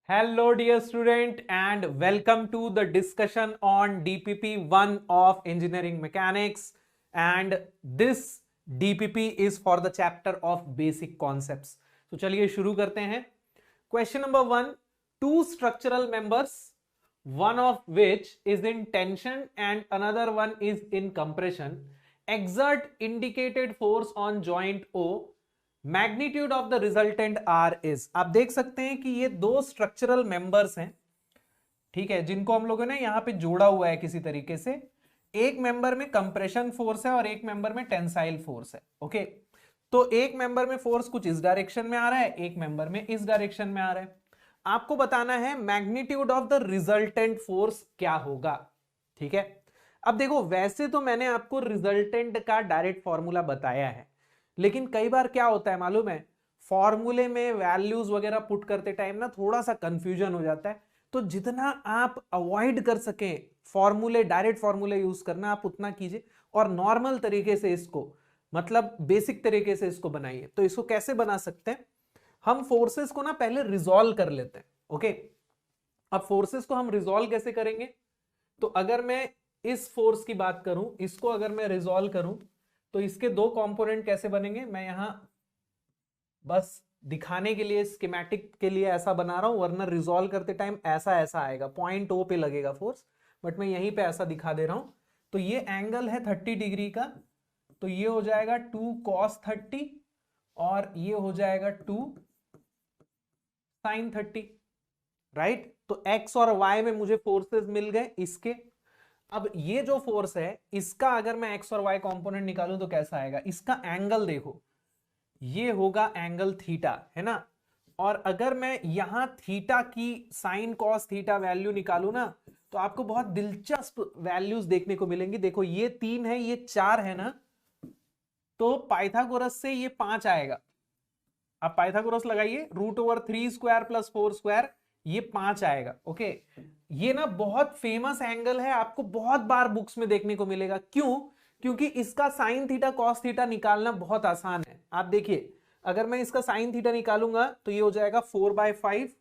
Hello, dear student, and welcome to the discussion on DPP 1 of Engineering Mechanics. And this DPP is for the chapter of Basic Concepts. तो चलिए शुरू करते हैं. Question number 1. Two structural members, one of which is in tension and another one is in compression, exert indicated force on joint O. Magnitude of the resultant R is. आप देख सकते हैं कि ये दो स्ट्रक्चरल मेंबर्स हैं, ठीक है, जिनको हम लोगों ने यहां पे जोड़ा हुआ है किसी तरीके से. एक मेंबर में कंप्रेशन फोर्स है और एक मेंबर में टेंसाइल फोर्स है. ओके, तो एक मेंबर में फोर्स कुछ इस डायरेक्शन में आ रहा है, एक मेंबर में इस डायरेक्शन में आ रहा है. आपको बताना है magnitude of the resultant force क्या होगा. ठीक है, अब देखो, वैसे तो मैंने आपको रिजल्टेंट का डायरेक्ट फॉर्मूला बताया है, लेकिन कई बार क्या होता है मालूम है, फॉर्मूले में वैल्यूज वगैरह पुट करते टाइम ना थोड़ा सा कंफ्यूजन हो जाता है. तो जितना आप अवॉइड कर सके फॉर्मूले, डायरेक्ट फॉर्मूले यूज करना, आप उतना कीजिए और नॉर्मल तरीके से इसको, मतलब बेसिक तरीके से इसको बनाइए. तो इसको कैसे बना सकते हैं, हम फोर्सेस को ना पहले रिजॉल्व कर लेते हैं. ओके, अब फोर्सेस को हम रिजॉल्व कैसे करेंगे, तो अगर मैं इस फोर्स की बात करूं, इसको अगर मैं रिजॉल्व करूं तो इसके दो कंपोनेंट कैसे बनेंगे, मैं यहां बस दिखाने के लिए स्कीमेटिक के लिए ऐसा बना रहा हूं, वरना रिजॉल्व करते टाइम ऐसा ऐसा आएगा, पॉइंट ओ पे लगेगा फोर्स, बट मैं यहीं पे ऐसा दिखा दे रहा हूं. तो ये एंगल है 30 डिग्री का, तो ये हो जाएगा 2 cos 30 और ये हो जाएगा 2 sin 30. राइट, तो x और y में मुझे फोर्सेस मिल गए इसके. अब ये जो फोर्स है इसका अगर मैं x और y कंपोनेंट निकालूं तो कैसा आएगा, इसका एंगल देखो, ये होगा एंगल थीटा, है ना. और अगर मैं यहां थीटा की साइन कॉस थीटा वैल्यू निकालूं ना, तो आपको बहुत दिलचस्प वैल्यूज देखने को मिलेंगी. देखो, ये 3 है, ये 4 है ना, तो पाइथागोरस से ये 5 आएगा. आप पाइथागोरस लगाइए, √3² + 4², ये 5 आएगा. ओके, ये ना बहुत फेमस एंगल है, आपको बहुत बार बुक्स में देखने को मिलेगा. क्यों? क्योंकि इसका साइन थीटा कॉस थीटा निकालना बहुत आसान है. आप देखिए, अगर मैं इसका साइन थीटा निकालूंगा तो ये हो जाएगा 4/5,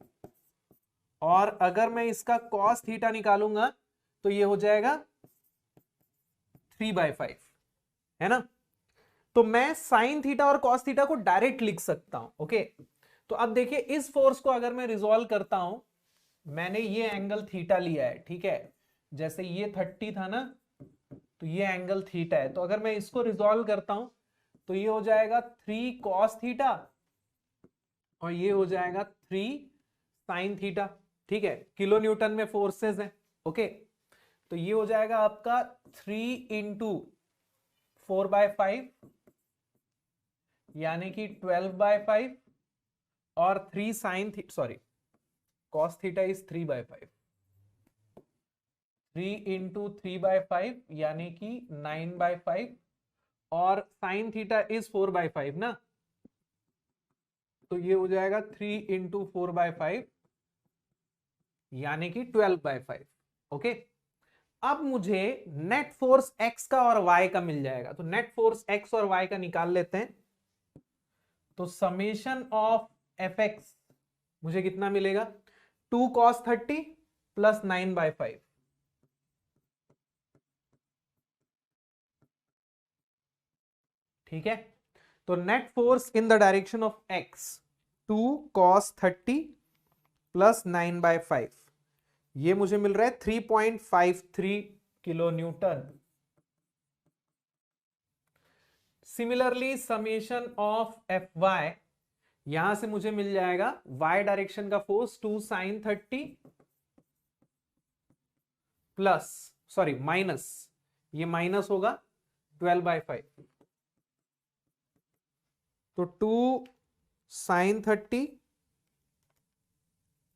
और अगर मैं इसका कॉस थीटा निकालूंगा तो ये हो जाएगा 3/5, है ना. तो मैं साइन थीटा और कॉस थीटा को डायरेक्ट लिख सकता हूं. ओके, तो अब देखिए, इस फोर्स को अगर मैं रिजॉल्व करता हूं, मैंने ये एंगल थीटा लिया है, ठीक है, जैसे ये 30 था ना, तो ये एंगल थीटा है. तो अगर मैं इसको रिजॉल्व करता हूं तो ये हो जाएगा 3 cos थीटा और ये हो जाएगा 3 sin थीटा. ठीक है, किलो न्यूटन में फोर्सेस हैं. ओके, तो ये हो जाएगा आपका 3 × 4/5 यानी कि 12/5 और 3 sin sorry cos theta is 3/5, 3 × 3/5 यानी कि 9/5 और sin थीटा इज 4/5 ना, तो ये हो जाएगा 3 × 4/5 यानी कि 12/5. ओके, अब मुझे नेट फोर्स x का और y का मिल जाएगा. तो नेट फोर्स x और y का निकाल लेते हैं. तो समेशन ऑफ fx मुझे कितना मिलेगा, 2 cos 30 + 9/5. ठीक है, तो net force in the direction of x 2 cos 30 + 9/5, ये मुझे मिल रहा है 3.53 kilo Newton. Similarly summation of Fy, यहां से मुझे मिल जाएगा y डायरेक्शन का force 2 sin 30 plus, sorry minus, ये माइनस होगा 12/5. तो 2 sin 30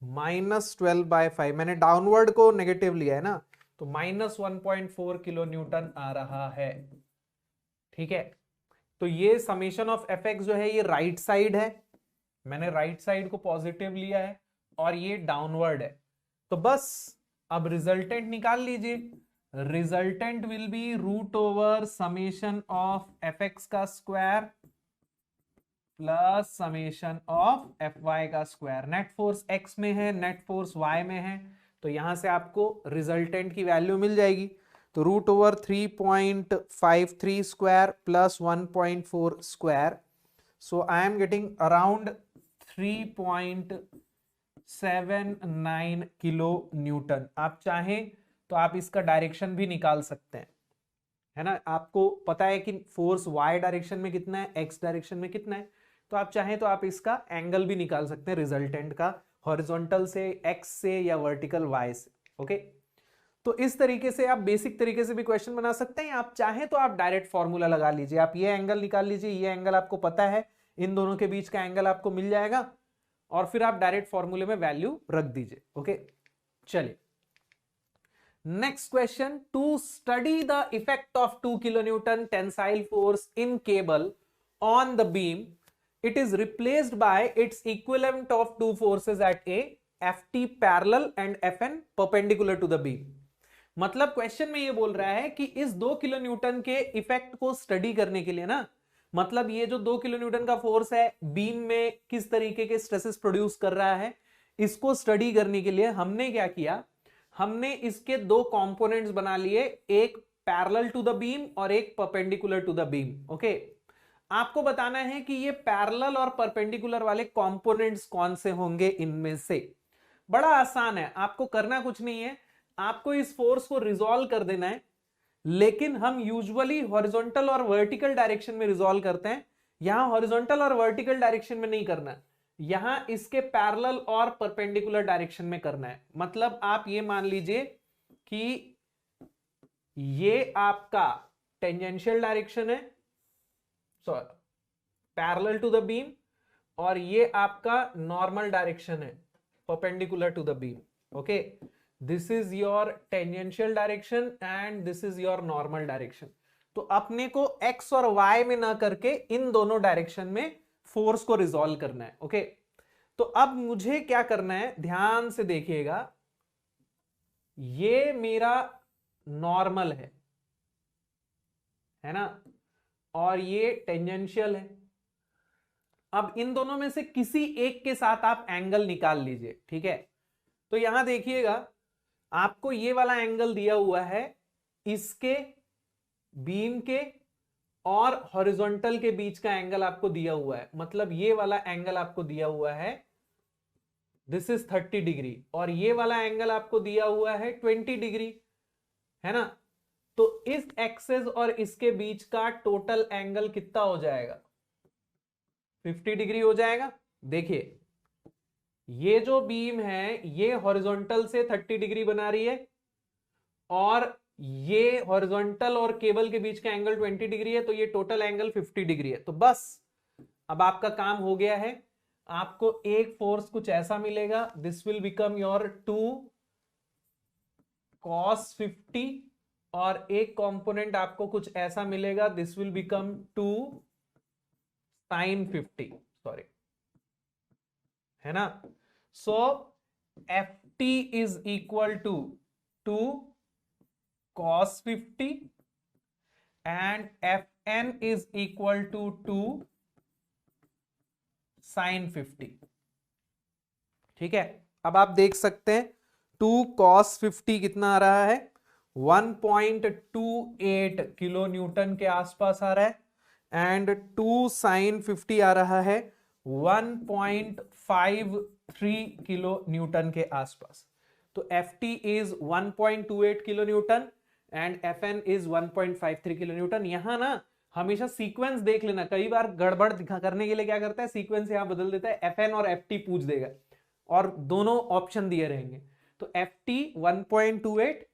माइनस 12/5, मैंने डाउनवर्ड को नेगेटिव लिया है ना, तो -1.4 किलो न्यूटन आ रहा है. ठीक है, तो ये समेशन ऑफ fx जो है ये राइट साइड है, मैंने राइट साइड को पॉजिटिव लिया है, और ये डाउनवर्ड है. तो बस अब रिजल्टेंट निकाल लीजिए. Resultant will be √summation of fx का square plus summation of F Y का स्क्वायर। नेट फोर्स एक्स में है, नेट फोर्स वाई में है, तो यहां से आपको रिजल्टेंट की वैल्यू मिल जाएगी। तो root over 3.53 square plus 1.4 square, so I am getting around 3.79 kilo newton. आप चाहें तो आप इसका डायरेक्शन भी निकाल सकते हैं, है ना। आपको पता है कि फोर्स y डायरेक्शन में कितना है, x डायरेक्शन में कितना है, तो आप चाहें तो आप इसका एंगल भी निकाल सकते हैं रिजल्टेंट का, हॉरिजॉन्टल से x से या वर्टिकल y से। ओके, तो इस तरीके से आप बेसिक तरीके से भी क्वेश्चन बना सकते हैं। आप चाहें तो आप डायरेक्ट फॉर्मूला लगा लीजिए, आप ये एंगल निकाल लीजिए, ये एंगल आपको पता है, इन दोनों के बीच का एंगल आपको मिल जाएगा, और फिर आप डायरेक्ट फॉर्मूले में वैल्यू रख दीजिए। ओके, चलिए next question. To study the effect of 2 kilonewton tensile force in cable on the beam, it is replaced by its equivalent of two forces at A, Ft parallel and Fn perpendicular to the beam। मतलब question में ये बोल रहा है कि इस 2 kilo Newton के effect को स्टडी करने के लिए ना, मतलब ये जो 2 किलो न्यूटन का फोर्स है बीम में किस तरीके के स्ट्रेसेस प्रोड्यूस कर रहा है, इसको स्टडी करने के लिए हमने क्या किया, हमने इसके दो कंपोनेंट्स बना लिए, एक पैरेलल टू द बीम और एक perpendicular to the beam. Okay, आपको बताना है कि ये पैरेलल और परपेंडिकुलर वाले कंपोनेंट्स कौन से होंगे इनमें से। बड़ा आसान है, आपको करना कुछ नहीं है, आपको इस फोर्स को रिजॉल्व कर देना है, लेकिन हम यूजुअली हॉरिजॉन्टल और वर्टिकल डायरेक्शन में रिजॉल्व करते हैं, यहां हॉरिजॉन्टल और वर्टिकल डायरेक्शन में नहीं करना, यहां इसके पैरेलल और परपेंडिकुलर डायरेक्शन में करना है। मतलब आप ये मान लीजिए कि ये आपका टेंजेंशियल डायरेक्शन है, पैरेलल टू द बीम, और ये आपका नॉर्मल डायरेक्शन है perpendicular to the beam. Okay, this is your tangential direction and this is your normal direction. तो अपने को एक्स और वाई में ना करके इन दोनों डायरेक्शन में फोर्स को रिजॉल्व करना है। ओके, तो अब मुझे क्या करना है, ध्यान से देखिएगा, ये मेरा नॉर्मल है ना, और ये टेंजेंशियल है। अब इन दोनों में से किसी एक के साथ आप एंगल निकाल लीजिए, ठीक है। तो यहां देखिएगा, आपको ये वाला एंगल दिया हुआ है, इसके बीम के और हॉरिजॉन्टल के बीच का एंगल आपको दिया हुआ है, मतलब ये वाला एंगल आपको दिया हुआ है, दिस इज 30 डिग्री, और ये वाला एंगल आपको दिया हुआ है 20 डिग्री, है ना। तो इस एक्सेस और इसके बीच का टोटल एंगल कितना हो जाएगा, 50 डिग्री हो जाएगा। देखिए, ये जो बीम है ये हॉरिजॉन्टल से 30 डिग्री बना रही है, और ये हॉरिजॉन्टल और केबल के बीच का एंगल 20 डिग्री है, तो ये टोटल एंगल 50 डिग्री है। तो बस अब आपका काम हो गया है, आपको एक फोर्स कुछ ऐसा मिलेगा, this will become your 2 cos 50, और एक कंपोनेंट आपको कुछ ऐसा मिलेगा, this will become 2 sin 50, sorry, है ना। So Ft is equal to 2 cos 50 and Fn is equal to 2 sin 50। ठीक है, अब आप देख सकते हैं 2 cos 50 कितना आ रहा है, 1.28 किलो न्यूटन के आसपास आ रहा है, एंड 2 sin 50 आ रहा है 1.53 किलो न्यूटन के आसपास। तो Ft is 1.28 kilo Newton and Fn is 1.53 kilo Newton. यहां ना हमेशा सीक्वेंस देख लेना, कई बार गड़बड़ करने के लिए क्या करता है, सीक्वेंस यहां बदल देता है, Fn और Ft पूछ देगा और दोनों ऑप्शन दिए रहेंगे। तो Ft 1.28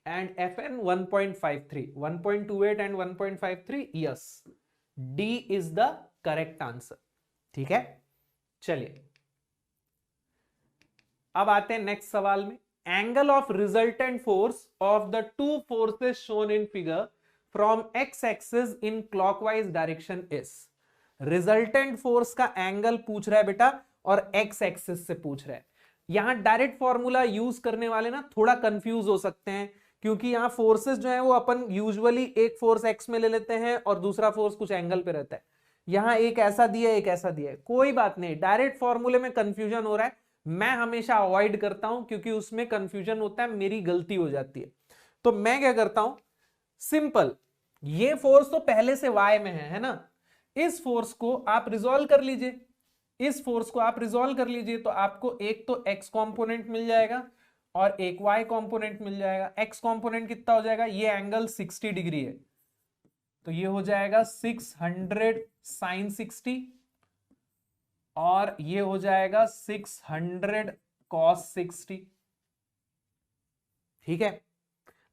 and Fn 1.53, 1.28 and 1.53, yes, D is the correct answer. ठीक है, चलिए अब आते हैं नेक्स्ट सवाल में। Angle of resultant force of the two forces shown in figure from x axis in clockwise direction is. Resultant force का angle पूछ रहा है बेटा, और एक्स एक्सिस से पूछ रहा है। यहां डायरेक्ट फॉर्मूला यूज करने वाले ना थोड़ा कंफ्यूज हो सकते हैं, क्योंकि यहां फोर्सेस जो है वो अपन यूजुअली एक फोर्स एक्स में ले लेते हैं और दूसरा फोर्स कुछ एंगल पे रहता है। यहां एक ऐसा दिया एक ऐसा दिया है, कोई बात नहीं, डायरेक्ट फॉर्मूले में कंफ्यूजन हो रहा है, मैं हमेशा अवॉइड करता हूं क्योंकि उसमें कंफ्यूजन होता है, मेरी गलती हो जाती है। तो मैं क्या करता हूं, सिंपल, ये फोर्स तो पहले से y में है ना, इस फोर्स को आप रिजॉल्व कर लीजिए, इस फोर्स को आप रिजॉल्व कर लीजिए, तो आपको एक तो x कंपोनेंट मिल जाएगा और एक y कंपोनेंट मिल जाएगा। x कंपोनेंट कितना हो जाएगा, ये एंगल 60 डिग्री है, तो ये हो जाएगा 600 साइन 60 और ये हो जाएगा 600 कॉस 60। ठीक है,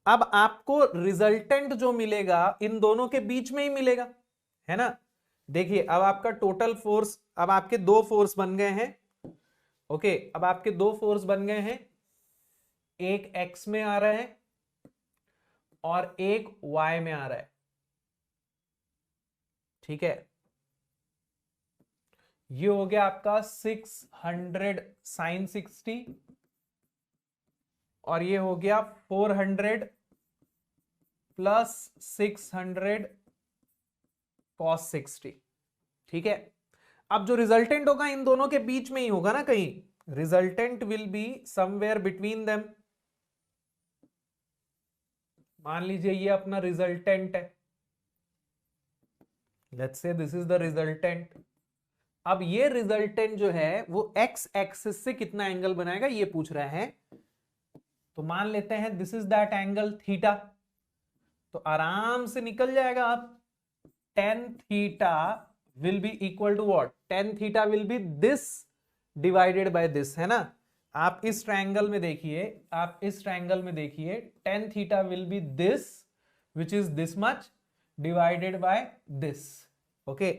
अब आपको रिजल्टेंट जो मिलेगा इन दोनों के बीच में ही मिलेगा, है ना। देखिए अब आपका टोटल फोर्स, अब आपके दो फोर्स बन गए हैं, ओके, अब आपके दो फोर्स बन गए हैं, एक x में आ रहा है और एक y में आ रहा है। ठीक है, ये हो गया आपका 600 साइन 60 और ये हो गया 400 प्लस 600 कॉस 60। ठीक है, अब जो रिजल्टेंट होगा इन दोनों के बीच में ही होगा ना कहीं, resultant will be somewhere between them. मान लीजिए ये अपना रिजल्टेंट है, let's say this is the resultant. अब ये रिजल्टेंट जो है वो x एक्सिस से कितना एंगल बनाएगा ये पूछ रहा है, तो मान लेते हैं this is that angle theta, तो आराम से निकल जाएगा आप, tan theta will be equal to what, tan theta will be this divided by this, है ना। आप इस ट्रायंगल में देखिए, आप इस ट्रायंगल में देखिए, tan theta will be this which is this much divided by this, okay.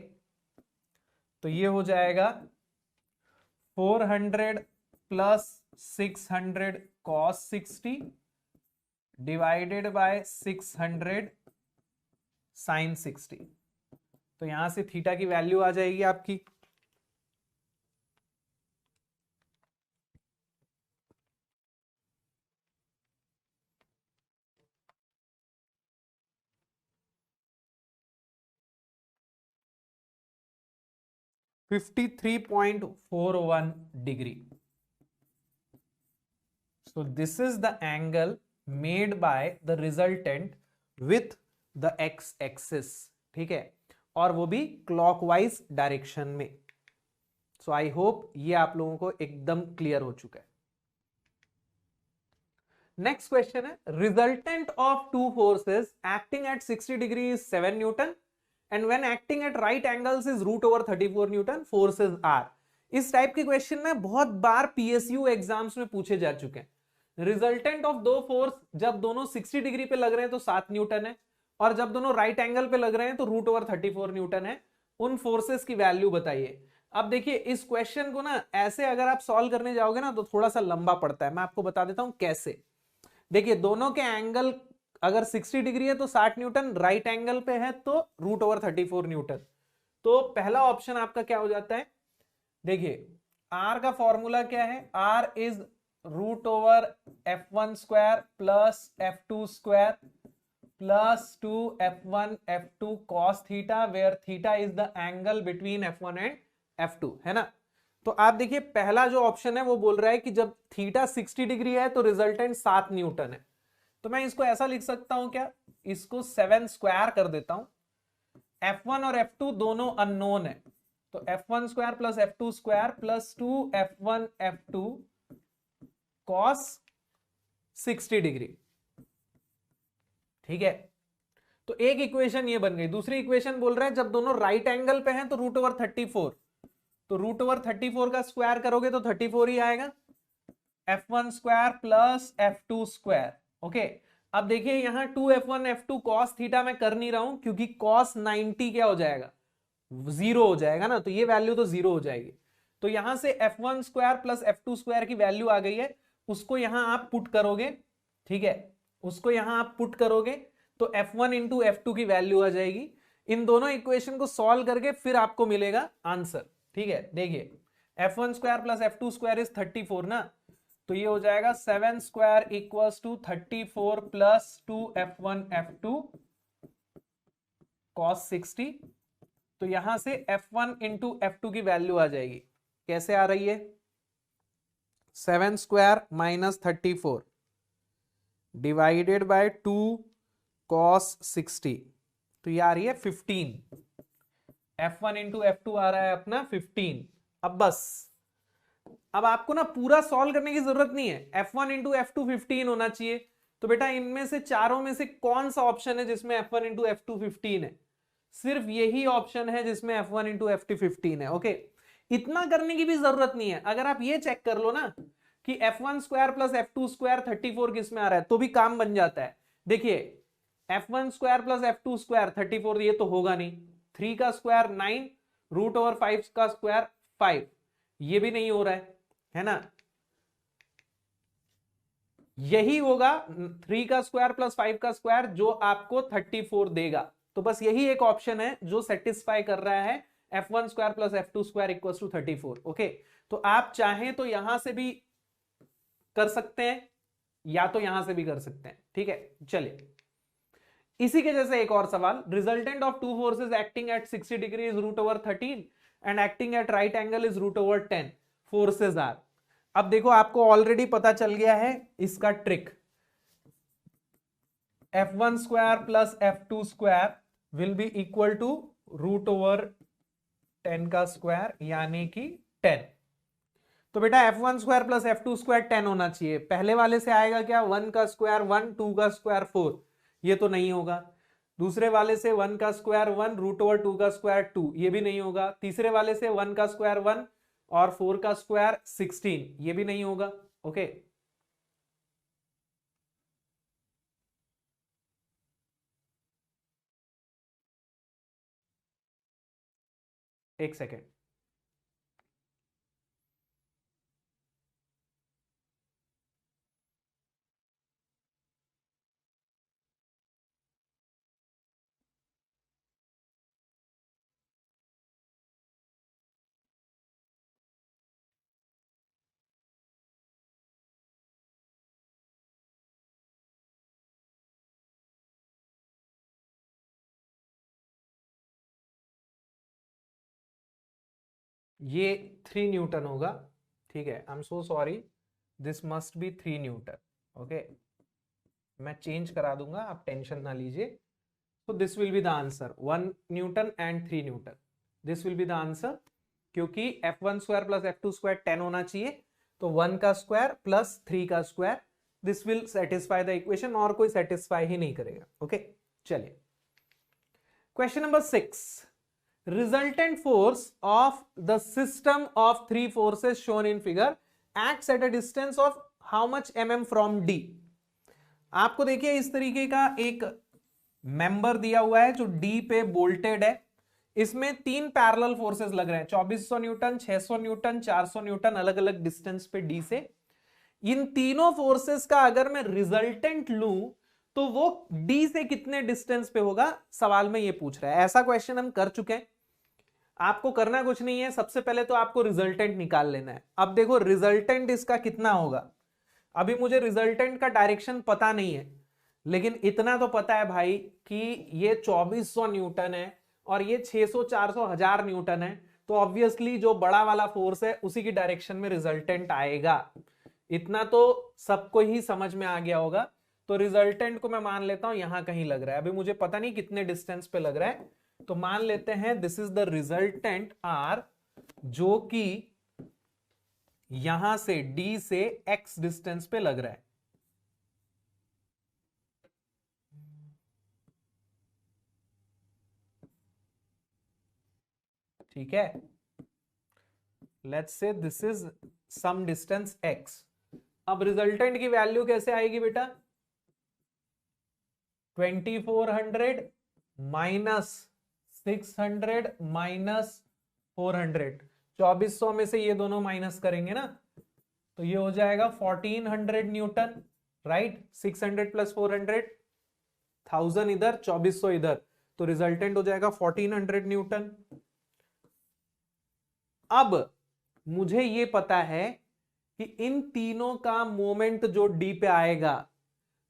तो ये हो जाएगा 400 plus 600 cos 60 divided by 600 sine 60। तो यहां से थीटा की वैल्यू आ जाएगी आपकी 53.41 degree. So this is the angle made by the resultant with the x axis, ठीक है, और वो भी क्लॉकवाइज डायरेक्शन में। सो आई होप ये आप लोगों को एकदम क्लियर हो चुका है। नेक्स्ट क्वेश्चन है, resultant of two forces acting at 60 degree is 7 newton and when acting at right angles is √34 newton, forces are. इस टाइप के क्वेश्चन ना बहुत बार पीएसयू एग्जाम्स में पूछे जा चुके हैं। रिजल्टेंट ऑफ दो फोर्स जब दोनों 60 डिग्री पे लग रहे हैं तो 7 न्यूटन है, और जब दोनों राइट एंगल पे लग रहे हैं तो √34 न्यूटन है। उन फोर्सेस की वैल्यू बताइए। अब देखिए इस क्वेश्चन को ना ऐसे अगर आप सॉल्व करने जाओगे ना तो थोड़ा सा लंबा पड़ता है, मैं आपको बता देता हूं कैसे। देखिए दोनों के एंगल अगर 60 डिग्री है तो 60 न्यूटन, राइट एंगल पे है तो √34 न्यूटन। तो पहला ऑप्शन आपका क्या हो जाता है, देखिए R का फॉर्मूला क्या है, R is √f1 square plus f2 square plus 2f1 f2 cos theta, where theta is the angle between f1 and f2, है ना। तो आप देखिए पहला जो ऑप्शन है वो बोल रहा है कि जब थीटा 60 डिग्री है तो रिजल्टेंट 7 न्यूटन है। तो मैं इसको ऐसा लिख सकता हूं क्या, इसको 7 स्क्वायर कर देता हूं। f1 और f2 दोनों अननोन है, तो f1 square plus f2 square plus 2f1 f2 cos 60 degree, ठीक है। तो एक इक्वेशन ये बन गई। दूसरी इक्वेशन बोल रहा है जब दोनों राइट एंगल पे हैं तो √34, तो √34 का स्क्वायर करोगे तो 34 ही आएगा, f1 square plus f2 square, okay. अब देखिए यहां 2f1 f2 cos थीटा मैं कर नहीं रहा हूं क्योंकि cos 90 क्या हो जाएगा, 0 हो जाएगा ना, तो ये वैल्यू तो 0 हो जाएगी। तो यहां से f1 square plus f2 square की वैल्यू आ गई है, उसको यहां आप पुट करोगे, ठीक है, उसको यहां आप पुट करोगे तो f1 इंटू f2 की वैल्यू आ जाएगी। इन दोनों इक्वेशन को सॉल्व करके फिर आपको मिलेगा आंसर, ठीक है। देखिए f1 square plus f2 square is 34 ना, तो ये हो जाएगा 7 square equals to 34 plus 2f1 f2 cos 60 तो यहां से F1 इंटू F2 की वैल्यू आ जाएगी, कैसे आ रही है, 7 square minus 34 divided by 2 cos 60, तो ये आ रही है 15। F1 इंटू F2 आ रहा है अपना 15। अब बस, अब आपको ना पूरा सॉल्व करने की जरूरत नहीं है, F1 इंटू F2 15 होना चाहिए। तो बेटा इनमें से चारों में से कौन सा ऑप्शन है जिसमें F1 इंटू F2 15 है, सिर्फ यही ऑप्शन है जिसमें F1 इंटू F2 15 है। ओके, इतना करने की भी जरूरत नहीं है, अगर आप ये चेक कर लो ना कि F1 square plus F2 square 34 किस में आ रहा है, तो भी काम बन जाता है। देखिए F1 square plus F2 square 34, ये तो होगा नहीं, 3 का स्क्वायर 9, रूट ओवर 5 का स्क्वायर 5, ये भी नहीं हो रहा है ना, यही होगा 3 का स्क्वायर प्लस 5 का स्क्वायर जो आपको 34 देगा। तो बस यही एक ऑप्शन है जो सेटिस्फाई कर रहा है F1 square plus F2 square equals to 34। Okay, तो आप चाहें तो यहां से भी कर सकते हैं या तो यहां से भी कर सकते हैं, ठीक है। चलिए इसी के जैसे एक और सवाल, resultant of two forces acting at 60 degree is root over 13 and acting at right angle is root over 10, forces are. अब देखो आपको ऑलरेडी पता चल गया है इसका trick, F1 square plus F2 square will be equal to root over 10 का square यानी कि 10। तो बेटा F1 square plus F2 square 10 होना चाहिए, पहले वाले से आएगा क्या, 1 का स्क्वायर 1, 2 का स्क्वायर 4, ये तो नहीं होगा। दूसरे वाले से 1 का स्क्वायर 1, रूट ओवर 2 का स्क्वायर 2, ये भी नहीं होगा। तीसरे वाले से 1 का स्क्वायर 1 और 4 का स्क्वायर 16, ये भी नहीं होगा। ओके, एक सेकेंड, ये 3 न्यूटन होगा, ठीक है। I am so sorry, this must be 3 Newton. Okay, मैं चेंज करा दूंगा, आप टेंशन ना लीजिए। तो this will be the answer, 1 Newton and 3 Newton, this will be the answer. क्योंकि F1 square plus F2 square 10 होना चाहिए, तो 1 का स्क्वायर प्लस 3 का square, this will satisfy the equation, और कोई सेटिस्फाई ही नहीं करेगा। ओके, चलिए question number 6, resultant force of the system of three forces shown in figure acts at a distance of how much mm from D। आपको देखिए इस तरीके का एक मेंबर दिया हुआ है जो D पे बोल्टेड है, इसमें 3 पैरेलल फोर्सेस लग रहे हैं, 2400 न्यूटन, 600 न्यूटन, 400 न्यूटन, अलग अलग डिस्टेंस पे D से। इन तीनों फोर्सेस का अगर मैं रिजल्टेंट लूं तो वो D से कितने डिस्टेंस पे होगा, सवाल में ये पूछ रहा है। ऐसा क्वेश्चन हम कर चुके हैं, आपको करना कुछ नहीं है, सबसे पहले तो आपको रिजल्टेंट निकाल लेना है। अब देखो रिजल्टेंट इसका कितना होगा, अभी मुझे रिजल्टेंट का डायरेक्शन पता नहीं है, लेकिन इतना तो पता है भाई कि ये 2400 न्यूटन है और ये 600, 400, 1000 न्यूटन है, तो ऑब्वियसली जो बड़ा वाला फोर्स है उसी की डायरेक्शन में रिजल्टेंट आएगा। इतना तो सबको ही समझ में आ गया होगा। तो रिजल्टेंट को मैं मान लेता हूं यहां कहीं लग रहा है, अभी मुझे पता नहीं कितने डिस्टेंस पे लग रहा है, तो मान लेते हैं this is the resultant R, जो कि यहां से D से X डिस्टेंस पे लग रहा है। ठीक है, let's say this is some distance X। अब रिजल्टेंट की वैल्यू कैसे आएगी बेटा, 2400 माइनस 600 माइनस 400, 2400 में से ये दोनों माइनस करेंगे ना, तो ये हो जाएगा 1400 न्यूटन, राइट। 600 प्लस 400, 1000 इधर, 2400 इधर, तो रिजल्टेंट हो जाएगा 1400 न्यूटन। अब मुझे ये पता है कि इन तीनों का मोमेंट जो डी पे आएगा,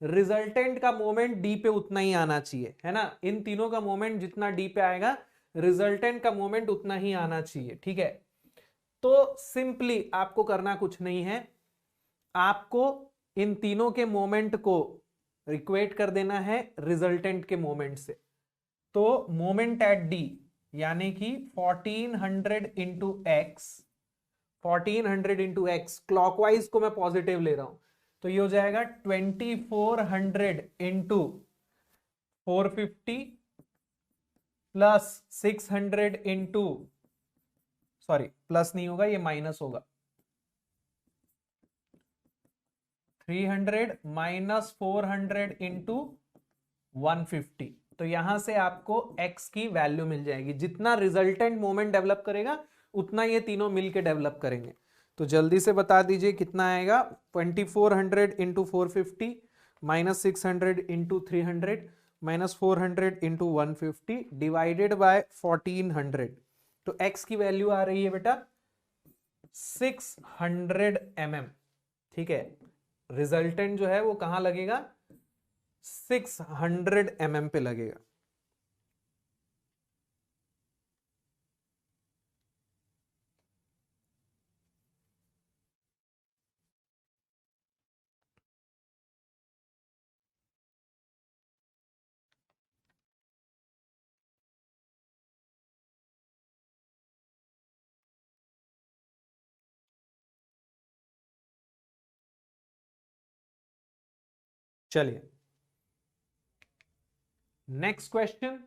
रिजल्टेंट का मोमेंट डी पे उतना ही आना चाहिए, है ना। इन तीनों का मोमेंट जितना डी पे आएगा, रिजल्टेंट का मोमेंट उतना ही आना चाहिए, ठीक है। तो सिंपली आपको करना कुछ नहीं है, आपको इन तीनों के मोमेंट को इक्वेट कर देना है रिजल्टेंट के मोमेंट से। तो मोमेंट एट डी यानी कि 1400 into x, 1400 into x, clockwise को मैं पॉजिटिव ले रहा हूं, तो ये हो जाएगा 2400 into 450 plus 600 into, sorry plus नहीं होगा, ये माइनस होगा, 300 माइनस 400 इंटू 150। तो यहां से आपको x की वैल्यू मिल जाएगी। जितना रिजल्टेंट मोमेंट डेवलप करेगा उतना ये तीनों मिलके डेवलप करेंगे। तो जल्दी से बता दीजिए कितना आएगा। 2400 into 450 minus 600 into 300 minus 400 into 150 divided by 1400। तो x की वैल्यू आ रही है बेटा 600 mm, ठीक है। रिजल्टेंट जो है वो कहां लगेगा, 600 mm पे लगेगा। चलिए next question.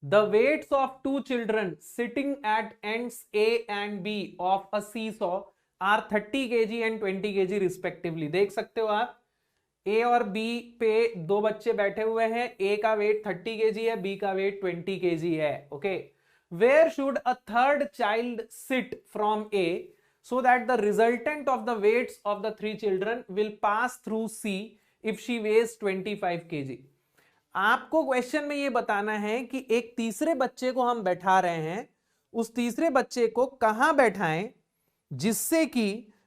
The weights of two children sitting at ends A and B of a seesaw are 30 kg and 20 kg respectively। देख सकते हो आप A और B पे दो बच्चे बैठे हुए हैं, A का वेट 30 kg है, B का वेट 20 kg है। Okay, where should a third child sit from A so that the resultant of the weights of the three children will pass through C if she weighs 25 kg। आपको question में ये बताना है कि एक तीसरे बच्चे को हम बैठा रहे हैं, उस तीसरे बच्चे को कहां बैठाएं जिससे कि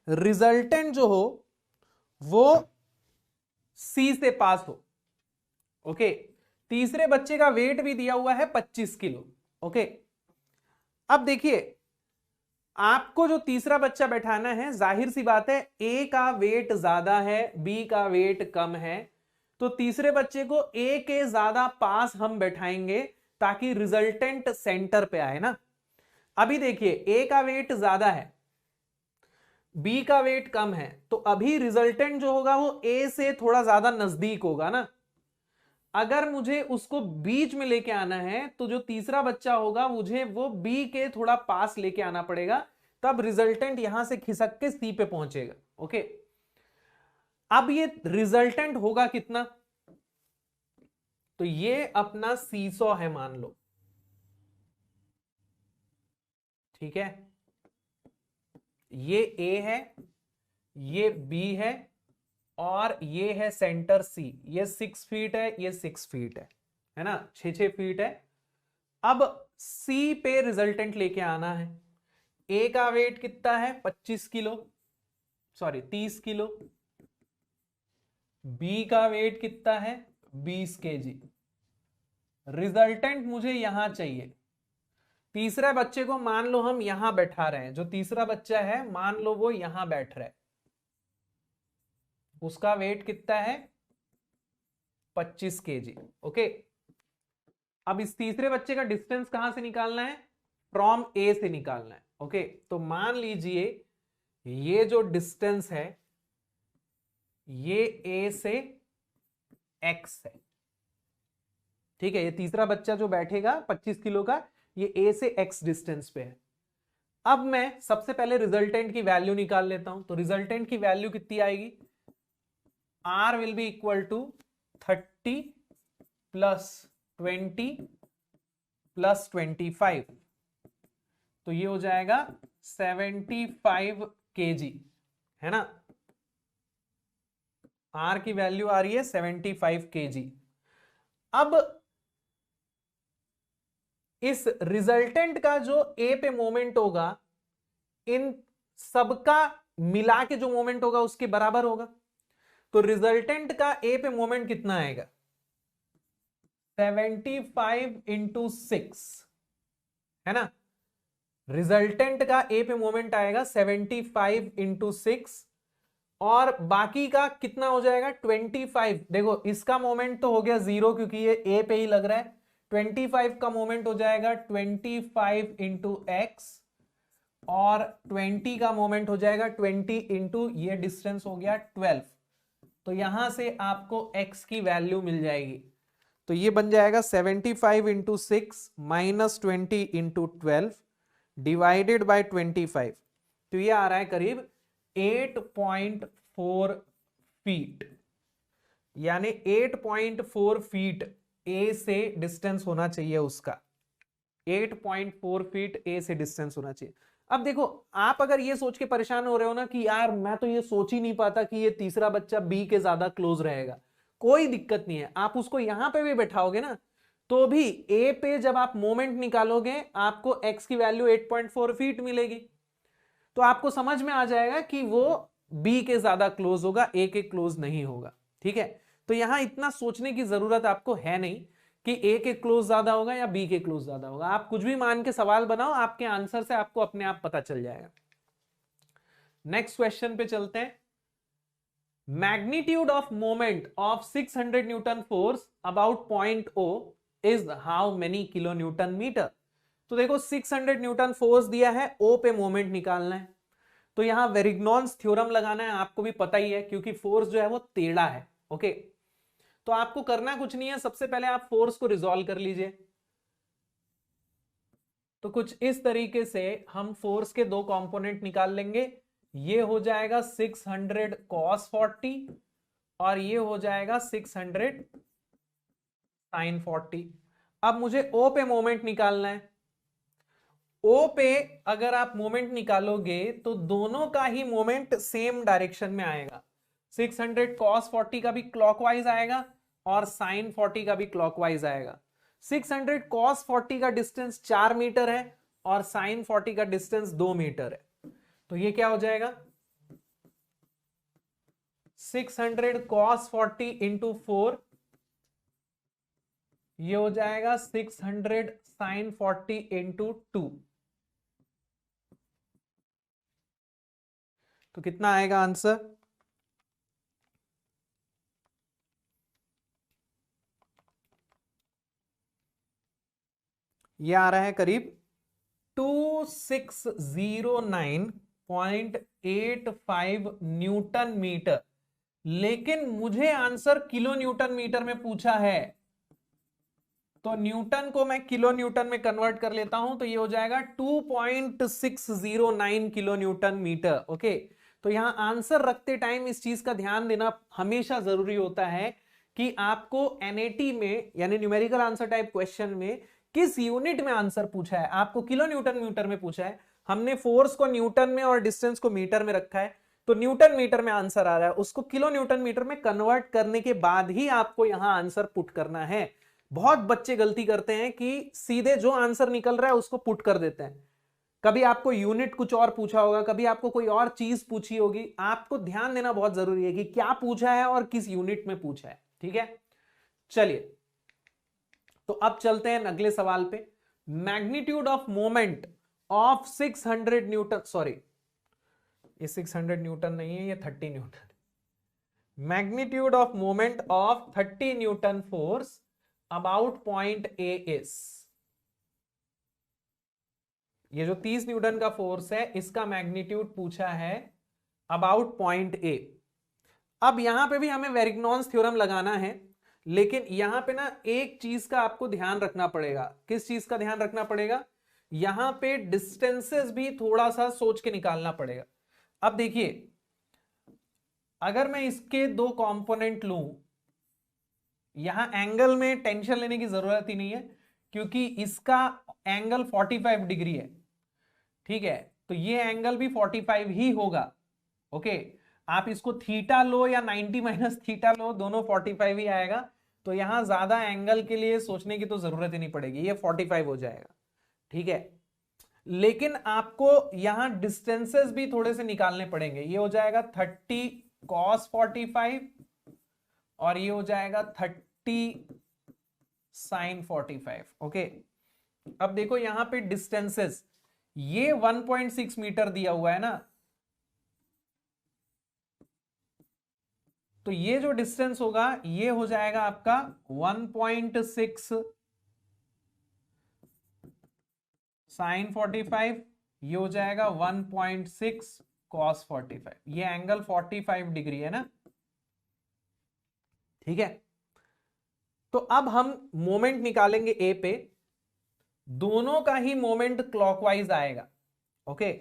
रिजल्टेंट जो हो वो सी से पास हो। ओके, तीसरे बच्चे का वेट भी दिया हुआ है 25 किलो। ओके, अब देखिए आपको जो तीसरा बच्चा बैठाना है, जाहिर सी बात है ए का वेट ज्यादा है, बी का वेट कम है, तो तीसरे बच्चे को ए के ज्यादा पास हम बैठाएंगे ताकि रिजल्टेंट सेंटर पे आए ना। अभी देखिए ए का वेट ज्यादा है, बी का वेट कम है, तो अभी रिजल्टेंट जो होगा वो ए से थोड़ा ज्यादा नजदीक होगा ना। अगर मुझे उसको बीच में लेके आना है तो जो तीसरा बच्चा होगा मुझे वो बी के थोड़ा पास लेके आना पड़ेगा, तब रिजल्टेंट यहां से खिसक के सी पे पहुंचेगा। ओके, अब ये रिजल्टेंट होगा कितना, तो ये अपना सीसॉ है मान लो, ठीक है। ये ए है, ये बी है, और ये है सेंटर सी। ये 6 फीट है, ये 6 फीट है ना, 6 फीट है। अब सी पे रिजल्टेंट लेके आना है। ए का वेट कितना है, 25 किलो, सॉरी 30 किलो। बी का वेट कितना है, 20 केजी। रिजल्टेंट मुझे यहां चाहिए। तीसरे बच्चे को मान लो हम यहां बैठा रहे हैं, जो तीसरा बच्चा है मान लो वो यहां बैठ रहा है, उसका वेट कितना है, 25 केजी। ओके, अब इस तीसरे बच्चे का डिस्टेंस कहां से निकालना है, फ्रॉम ए से निकालना है। ओके, तो मान लीजिए ये जो डिस्टेंस है ये ए से एक्स है, ठीक है। ये तीसरा बच्चा जो बैठेगा 25 किलो का, ये ए से एक्स डिस्टेंस पे है। अब मैं सबसे पहले रिजल्टेंट की वैल्यू निकाल लेता हूं, तो रिजल्टेंट की वैल्यू कितनी आएगी, R will be equal to 30 plus 20 plus 25, तो ये हो जाएगा 75 केजी, है ना। आर की वैल्यू आ रही है 75 केजी। अब इस रिजल्टेंट का जो ए पे मोमेंट होगा, इन सबका मिला के जो मोमेंट होगा उसके बराबर होगा। तो रिजल्टेंट का ए पे मोमेंट कितना आएगा, 75 इंटू 6, है ना। रिजल्टेंट का ए पे मोमेंट आएगा 75 इंटू 6 और बाकी का कितना हो जाएगा 25। देखो इसका मोमेंट तो हो गया 0 क्योंकि ये ए पे ही लग रहा है। 25 का मोमेंट हो जाएगा 25 इंटू एक्स और 20 का मोमेंट हो जाएगा 20 इंटू ये डिस्टेंस हो गया 12। तो यहां से आपको x की वैल्यू मिल जाएगी। तो ये बन जाएगा 75 into 6 minus 20 into 12 divided by 25। तो ये आ रहा है करीब 8.4 फीट, यानी 8.4 फीट ए से डिस्टेंस होना चाहिए उसका। 8.4 फीट ए से डिस्टेंस होना चाहिए। अब देखो आप अगर ये सोच के परेशान हो रहे हो ना कि यार मैं तो ये सोच ही नहीं पाता कि ये तीसरा बच्चा बी के ज्यादा क्लोज रहेगा, कोई दिक्कत नहीं है। आप उसको यहां पे भी बैठाओगे ना तो भी ए पे जब आप मोमेंट निकालोगे आपको एक्स की वैल्यू 8.4 फीट मिलेगी। तो आपको समझ में आ जाएगा कि वो बी के ज्यादा क्लोज होगा, ए के क्लोज नहीं होगा। ठीक है, तो यहां इतना सोचने की जरूरत आपको है नहीं कि ए के क्लोज ज्यादा होगा या बी के क्लोज ज्यादा होगा। आप कुछ भी मान के सवाल बनाओ, आपके आंसर से आपको अपने आप पता चल जाएगा। नेक्स्ट क्वेश्चन पे चलते हैं। Magnitude of moment of 600 newton force about point O is how many kilo newton metre. तो देखो 600 न्यूटन फोर्स दिया है, ओ पे मोमेंट निकालना है। तो यहां वेरिग्नॉन्स थ्योरम लगाना है, आपको भी पता ही है क्योंकि फोर्स जो है वो टेढ़ा है। ओके, तो आपको करना कुछ नहीं है, सबसे पहले आप फोर्स को रिजॉल्व कर लीजिए। तो कुछ इस तरीके से हम फोर्स के दो कंपोनेंट निकाल लेंगे। ये हो जाएगा 600 cos 40 और ये हो जाएगा 600 sin 40। अब मुझे O पे मोमेंट निकालना है। O पे अगर आप मोमेंट निकालोगे तो दोनों का ही मोमेंट सेम डायरेक्शन में आएगा। 600 cos 40 का भी क्लॉकवाइज आएगा और sin 40 का भी क्लॉकवाइज आएगा। 600 cos 40 का डिस्टेंस 4 मीटर है और sin 40 का डिस्टेंस 2 मीटर है। तो ये क्या हो जाएगा 600 cos 40 इंटू 4, ये हो जाएगा 600 sin 40 इंटू 2। तो कितना आएगा आंसर, ये आ रहा है करीब 2609.85 न्यूटन मीटर। लेकिन मुझे आंसर किलो न्यूटन मीटर में पूछा है, तो न्यूटन को मैं किलो न्यूटन में कन्वर्ट कर लेता हूं। तो ये हो जाएगा 2.609 किलो न्यूटन मीटर। ओके, तो यहां आंसर रखते टाइम इस चीज का ध्यान देना हमेशा जरूरी होता है कि आपको एनएटी में यानी न्यूमेरिकल आंसर टाइप क्वेश्चन में किस यूनिट में आंसर पूछा है। आपको किलो न्यूटन मीटर में पूछा है, हमने फोर्स को न्यूटन में और डिस्टेंस को मीटर में रखा है, तो न्यूटन मीटर में आंसर आ रहा है, उसको किलो न्यूटन मीटर में कन्वर्ट करने के बाद ही आपको यहां आंसर पुट करना है। बहुत बच्चे गलती करते हैं कि सीधे जो आंसर निकल रहा है उसको पुट कर देते हैं। कभी आपको यूनिट कुछ और पूछा होगा, कभी आपको कोई और चीज पूछी होगी। आपको ध्यान देना बहुत जरूरी है कि क्या पूछा है और किस यूनिट में पूछा है। ठीक है, चलिए तो अब चलते हैं अगले सवाल पे। Magnitude of moment of 600 Newton, sorry ये 600 न्यूटन नहीं है, ये 30 Newton. Magnitude of moment of 30 Newton force about point A is. ये जो 30 न्यूटन का फोर्स है इसका मैग्नीट्यूड पूछा है अबाउट पॉइंट ए। अब यहां पे भी हमें वेरिग्नॉन्स थ्योरम लगाना है, लेकिन यहां पे ना एक चीज का आपको ध्यान रखना पड़ेगा। किस चीज का ध्यान रखना पड़ेगा, यहां पे डिस्टेंसेस भी थोड़ा सा सोच के निकालना पड़ेगा। अब देखिए अगर मैं इसके दो कंपोनेंट लूं, यहां एंगल में टेंशन लेने की जरूरत ही नहीं है क्योंकि इसका एंगल 45 डिग्री है। ठीक है, तो ये एंगल भी 45 ही होगा। ओके, आप इसको थीटा लो या 90 माइनस थीटा लो, दोनों 45 ही आएगा। तो यहां ज्यादा एंगल के लिए सोचने की तो जरूरत ही नहीं पड़ेगी, ये 45 हो जाएगा। ठीक है, लेकिन आपको यहां डिस्टेंसेस भी थोड़े से निकालने पड़ेंगे। ये हो जाएगा 30 cos 45 और ये हो जाएगा 30 sin 45। ओके, अब देखो यहां पे डिस्टेंसेस, ये 1.6 मीटर दिया हुआ है ना, तो ये जो डिस्टेंस होगा ये हो जाएगा आपका 1.6 साइन 45, ये हो जाएगा 1.6 कॉस 45, ये एंगल 45 डिग्री है ना, ठीक है। तो अब हम मोमेंट निकालेंगे ए पे, दोनों का ही मोमेंट क्लॉकवाइज आएगा, okay.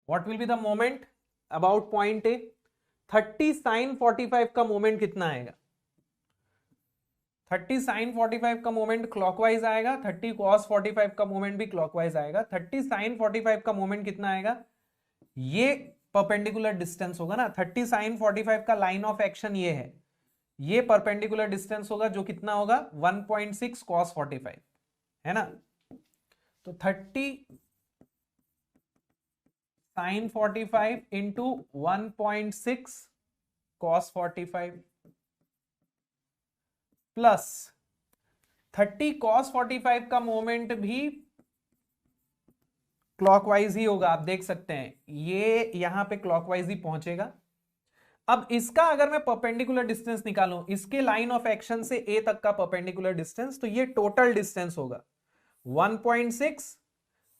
What will be the moment about point A, 30 sine 45 का मोमेंट कितना आएगा, 30 साइन 45 का मोमेंट क्लॉकवाइज आएगा, 30 कॉस 45 का मोमेंट भी क्लॉकवाइज आएगा। 30 साइन 45 का मोमेंट कितना आएगा, ये परपेंडिकुलर डिस्टेंस होगा ना, 30 साइन 45 का लाइन ऑफ एक्शन ये है, ये परपेंडिकुलर डिस्टेंस होगा जो कितना होगा 1.6 cos 45 है ना। तो 30 sine 45 into 1.6 cos 45 plus 30 cos 45 का मोमेंट भी क्लॉकवाइज ही होगा, आप देख सकते हैं ये यहां पे क्लॉकवाइज ही पहुंचेगा। अब इसका अगर मैं परपेंडिकुलर डिस्टेंस निकालूं, इसके लाइन ऑफ एक्शन से ए तक का परपेंडिकुलर डिस्टेंस, तो ये टोटल डिस्टेंस होगा 1.6